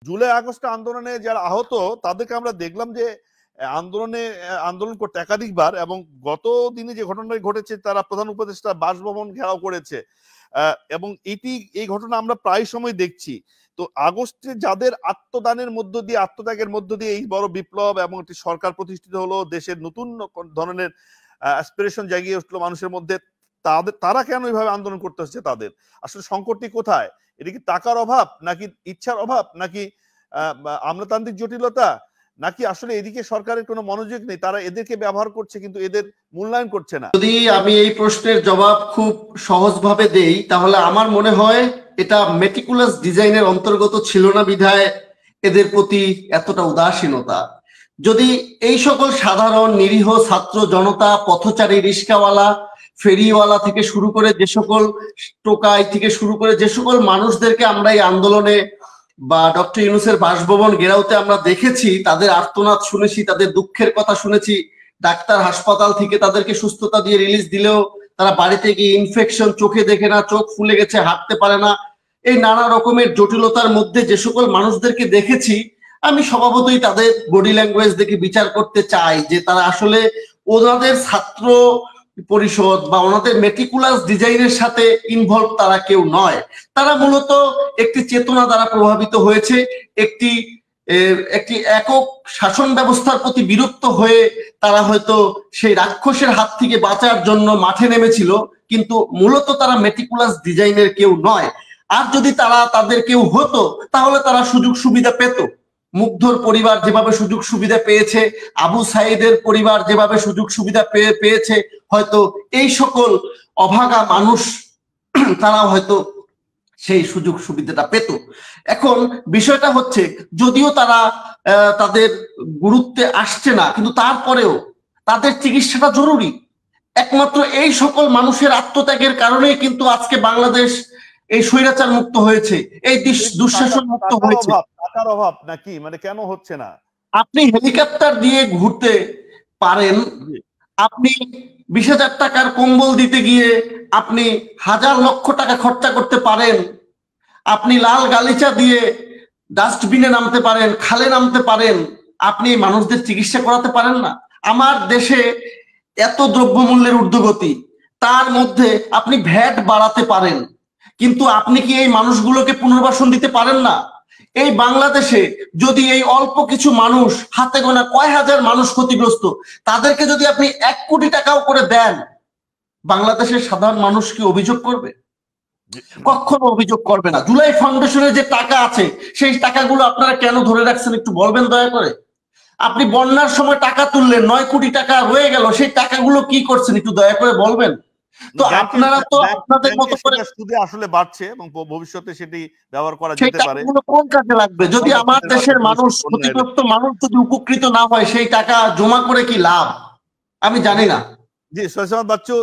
July August আন্দোলনে যারা আহত তাদেরকে আমরা দেখলাম যে আন্দোলন করতে একাধিকবার, এবং গত দিনে যে ঘটনাটি ঘটেছে তারা প্রধান উপদেষ্টা বাসভবন ঘেরাও করেছে, এবং এই ঘটনা আমরা প্রায় সময় দেখছি। তো আগস্টে যাদের আত্মত্যাগের মধ্য দিয়ে এই বড় বিপ্লব এবং একটি সরকার প্রতিষ্ঠিত হলো, দেশের নতুন ধরনের অ্যাসপিরেশন জাগিয়ে উঠলো মানুষের মধ্যে, তারা কেন এইভাবে আন্দোলন করতে হচ্ছে? তাদের আসলে সংকটটি কোথায়? এটা কি টাকার অভাব, নাকি ইচ্ছার অভাব, নাকি আমলাতান্ত্রিক জটিলতা, নাকি আসলে এদিকে সরকারের কোনো মনোযোগ নেই, তারা এদেরকে ব্যবহার করছে কিন্তু এদের মূল্যায়ন করছে না? যদি আমি এই প্রশ্নের জবাব খুব সহজভাবে দেই, তাহলে আমার মনে হয় এটা মেটিকুলাস ডিজাইনের অন্তর্গত ছিল না বিধায় এদের প্রতি এতটা উদাসীনতা। যদি এই সকল সাধারণ নিরীহ ছাত্র জনতা, পথচারী, রিস্কাওয়ালা, ফেরিওয়ালা থেকে শুরু করে যে সকল টোকাই থেকে শুরু করে যে সকল মানুষদেরকে আমরা এই আন্দোলনে বা ডক্টর ইউনূসের বাসভবন ঘেরাওতে আমরা দেখেছি, তাদের আর্তনাদ শুনেছি, তাদের দুঃখের কথা শুনেছি, ডাক্তার হাসপাতাল থেকে তাদেরকে সুস্থতা দিয়ে রিলিজ দিলেও তারা বাড়িতে গিয়ে ইনফেকশন, চোখে দেখে না, চোখ ফুলে গেছে, হাঁটতে পারে না, এই নানা রকমের জটিলতার মধ্যে যে সকল মানুষদেরকে দেখেছি, আমি স্বভাবতই তাদের বডি ল্যাঙ্গুয়েজ দেখে বিচার করতে চাই যে তারা আসলে ওনাদের ছাত্র পরিষদ বা ওনাদের মেটিকুলাস ডিজাইনের সাথে ইনভলভ তারা কেউ নয়। তারা মূলত একটি চেতনা দ্বারা প্রভাবিত হয়েছে, একটি একক শাসন ব্যবস্থার প্রতি বিরক্ত হয়ে তারা হয়তো সেই রাক্ষসের হাত থেকে বাঁচার জন্য মাঠে নেমেছিল, কিন্তু মূলত তারা মেটিকুলাস ডিজাইনের কেউ নয়। আর যদি তাদের কেউ হতো তাহলে তারা সুযোগ সুবিধা পেত। মুগ্ধর পরিবার যেভাবে সুযোগ সুবিধা পেয়েছে, আবু সাইদের পরিবার যেভাবে সুযোগ সুবিধা পেয়েছে, হয়তো এই সকল অভাগা মানুষ তারা হয়তো সেই সুযোগ সুবিধাটা পেত। এখন বিষয়টা হচ্ছে, যদিও তারা তাদের গুরুত্বে আসছে না, কিন্তু তারপরেও তাদের চিকিৎসাটা জরুরি। একমাত্র এই সকল মানুষের আত্মত্যাগের কারণেই কিন্তু আজকে বাংলাদেশ এই স্বৈরাচার মুক্ত হয়েছে, এই দুঃশাসন মুক্ত হয়েছে। টাকার অভাব নাকি, মানে কেন হচ্ছে না? আপনি হেলিকপ্টার দিয়ে ঘুরতে পারেন, আপনি 20,000 টাকার কম্বল দিতে গিয়ে আপনি হাজার লক্ষ টাকা খরচা করতে পারেন, আপনি লাল গালিচা দিয়ে ডাস্টবিনে নামতে পারেন, খালে নামতে পারেন, আপনি মানুষদের চিকিৎসা করাতে পারেন না? আমার দেশে এত দ্রব্যমূল্যের ঊর্ধ্বগতি, তার মধ্যে আপনি ভ্যাট বাড়াতে পারেন, কিন্তু আপনি কি এই মানুষগুলোকে পুনর্বাসন দিতে পারেন না? এই বাংলাদেশে যদি এই অল্প কিছু মানুষ, হাতে গোনা কয় হাজার মানুষ ক্ষতিগ্রস্ত, তাদেরকে যদি আপনি 1 কোটি টাকাও করে দেন, বাংলাদেশের সাধারণ মানুষ কি অভিযোগ করবে? কখনো অভিযোগ করবে না। জুলাই ফাউন্ডেশনের যে টাকা আছে, সেই টাকাগুলো আপনারা কেন ধরে রাখছেন একটু বলবেন দয়া করে? আপনি বন্যার সময় টাকা তুললেন, 9 কোটি টাকা রয়ে গেল, সেই টাকাগুলো কি করছেন একটু দয়া করে বলবেন? তো আপনারা তো আপনাদের মতো করে সুদে আসলে বাড়ছে এবং ভবিষ্যতে সেটি ব্যবহার করা যেতে পারে। কোন কাজে লাগবে? যদি আমার দেশের মানুষ, ক্ষতিগ্রস্ত মানুষ যদি উপকৃত না হয়, সেই টাকা জমা করে কি লাভ? আমি জানি না। জি, সৈয়দ বাচ্চু।